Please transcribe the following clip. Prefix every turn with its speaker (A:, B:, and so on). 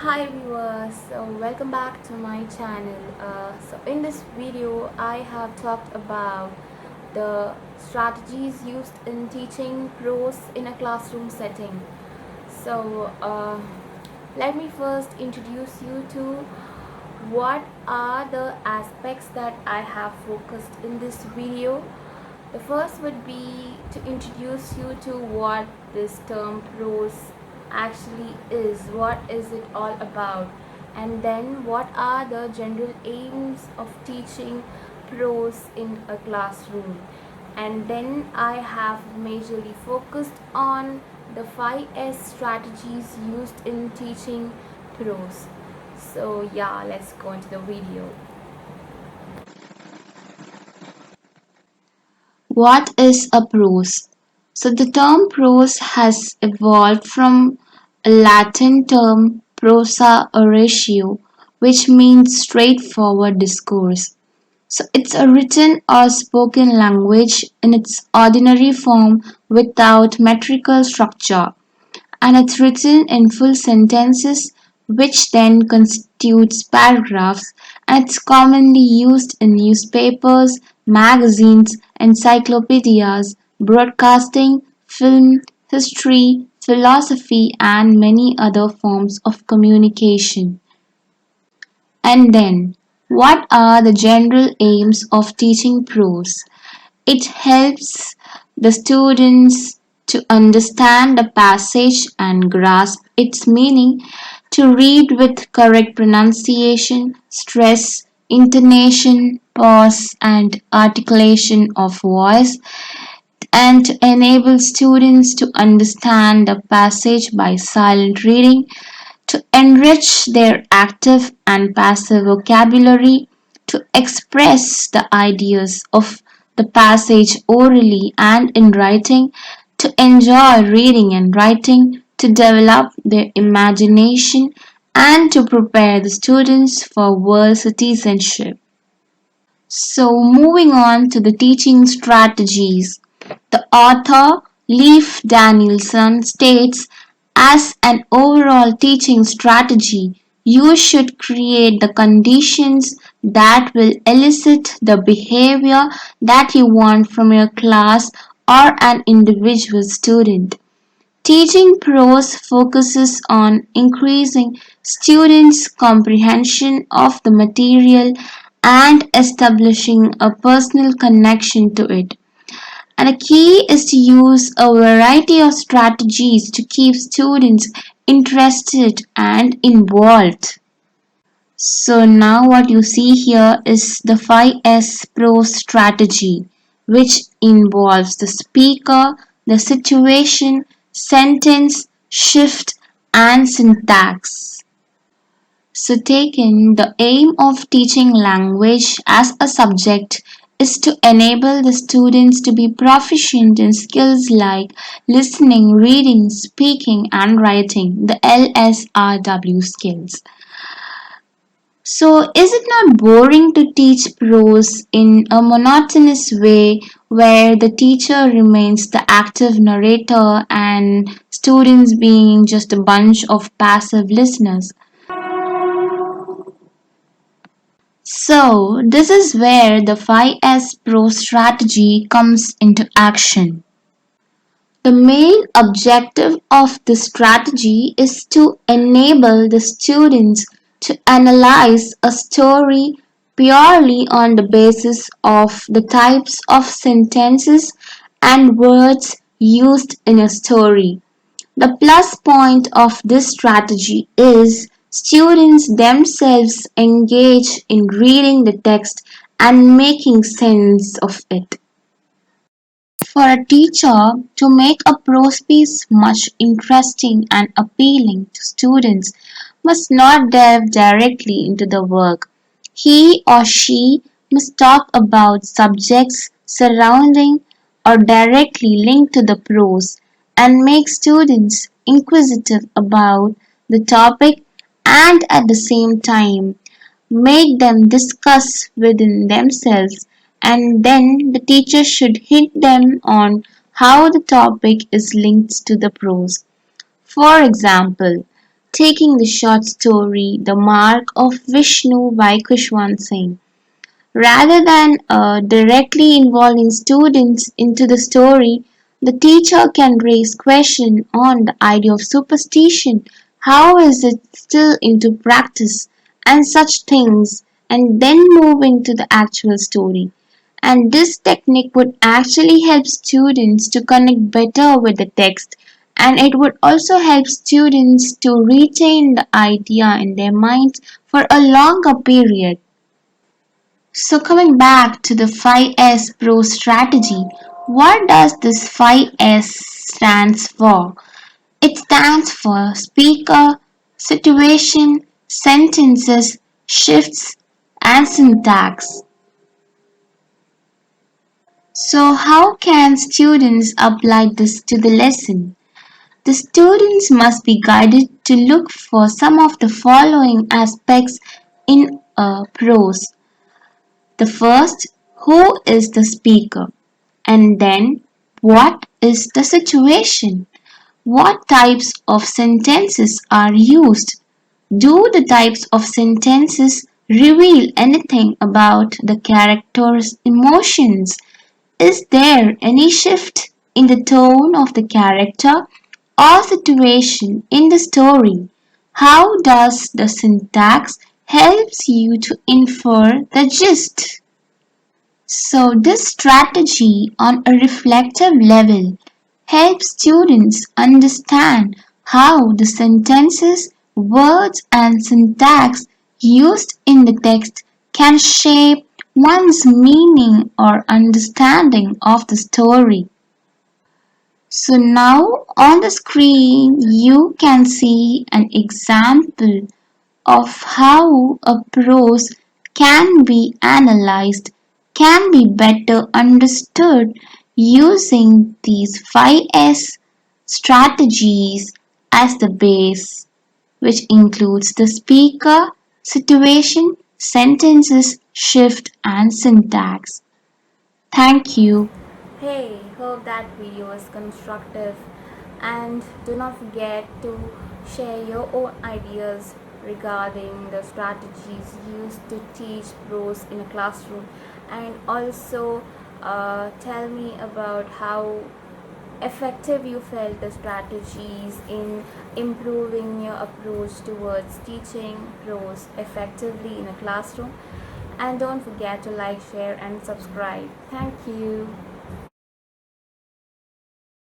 A: Hi viewers, so welcome back to my channel. So in this video I have talked about the strategies used in teaching prose in a classroom setting. So let me first introduce you to what are the aspects that I have focused in this video. The first would be to introduce you to what this term prose actually is, what is it all about, and then what are the general aims of teaching prose in a classroom. And then I have majorly focused on the 5S strategies used in teaching prose. So yeah, let's go into the video.
B: What is a prose? So the term prose has evolved from a Latin term prosa oratio, which means straightforward discourse. So it's a written or spoken language in its ordinary form without metrical structure, and it's written in full sentences which then constitutes paragraphs, and it's commonly used in newspapers, magazines, encyclopedias, broadcasting, film, history, philosophy, and many other forms of communication. And then, what are the general aims of teaching prose? It helps the students to understand the passage and grasp its meaning, to read with correct pronunciation, stress, intonation, pause, and articulation of voice, and to enable students to understand the passage by silent reading, to enrich their active and passive vocabulary, to express the ideas of the passage orally and in writing, to enjoy reading and writing, to develop their imagination, and to prepare the students for world citizenship. So, moving on to the teaching strategies. The author, Leif Danielson, states as an overall teaching strategy, you should create the conditions that will elicit the behavior that you want from your class or an individual student. Teaching prose focuses on increasing students' comprehension of the material and establishing a personal connection to it. And the key is to use a variety of strategies to keep students interested and involved. So now what you see here is the 5S Pro strategy, which involves the speaker, the situation, sentence, shift, and syntax. So taken, the aim of teaching language as a subject is to enable the students to be proficient in skills like listening, reading, speaking, and writing, the LSRW skills. So, is it not boring to teach prose in a monotonous way where the teacher remains the active narrator and students being just a bunch of passive listeners? So, this is where the 5S Pro strategy comes into action. The main objective of this strategy is to enable the students to analyze a story purely on the basis of the types of sentences and words used in a story. The plus point of this strategy is students themselves engage in reading the text and making sense of it. For a teacher to make a prose piece much interesting and appealing to students must not delve directly into the work. He or she must talk about subjects surrounding or directly linked to the prose and make students inquisitive about the topic, and at the same time make them discuss within themselves, and then the teacher should hint them on how the topic is linked to the prose. For example, taking the short story The Mark of Vishnu by Kushwant Singh. Rather than directly involving students into the story, the teacher can raise questions on the idea of superstition, how is it still into practice, and such things, and then move into the actual story. And this technique would actually help students to connect better with the text, and it would also help students to retain the idea in their minds for a longer period. So coming back to the 5S Pro strategy, what does this 5S stands for? It stands for speaker, situation, sentences, shifts, and syntax. So how can students apply this to the lesson? The students must be guided to look for some of the following aspects in a prose. The first, who is the speaker? And then, what is the situation? What types of sentences are used? Do the types of sentences reveal anything about the character's emotions? Is there any shift in the tone of the character or situation in the story? How does the syntax helps you to infer the gist? So, this strategy on a reflective level helps students understand how the sentences, words, and syntax used in the text can shape one's meaning or understanding of the story. So, now on the screen, you can see an example of how a prose can be analyzed, can be better understood using these 5S strategies as the base, which includes the speaker, situation, sentences, shift, and syntax. Thank you.
A: Hey, hope that video is constructive, and do not forget to share your own ideas regarding the strategies used to teach prose in a classroom, and also tell me about how effective you felt the strategies in improving your approach towards teaching prose effectively in a classroom. And don't forget to like, share, and subscribe. Thank you.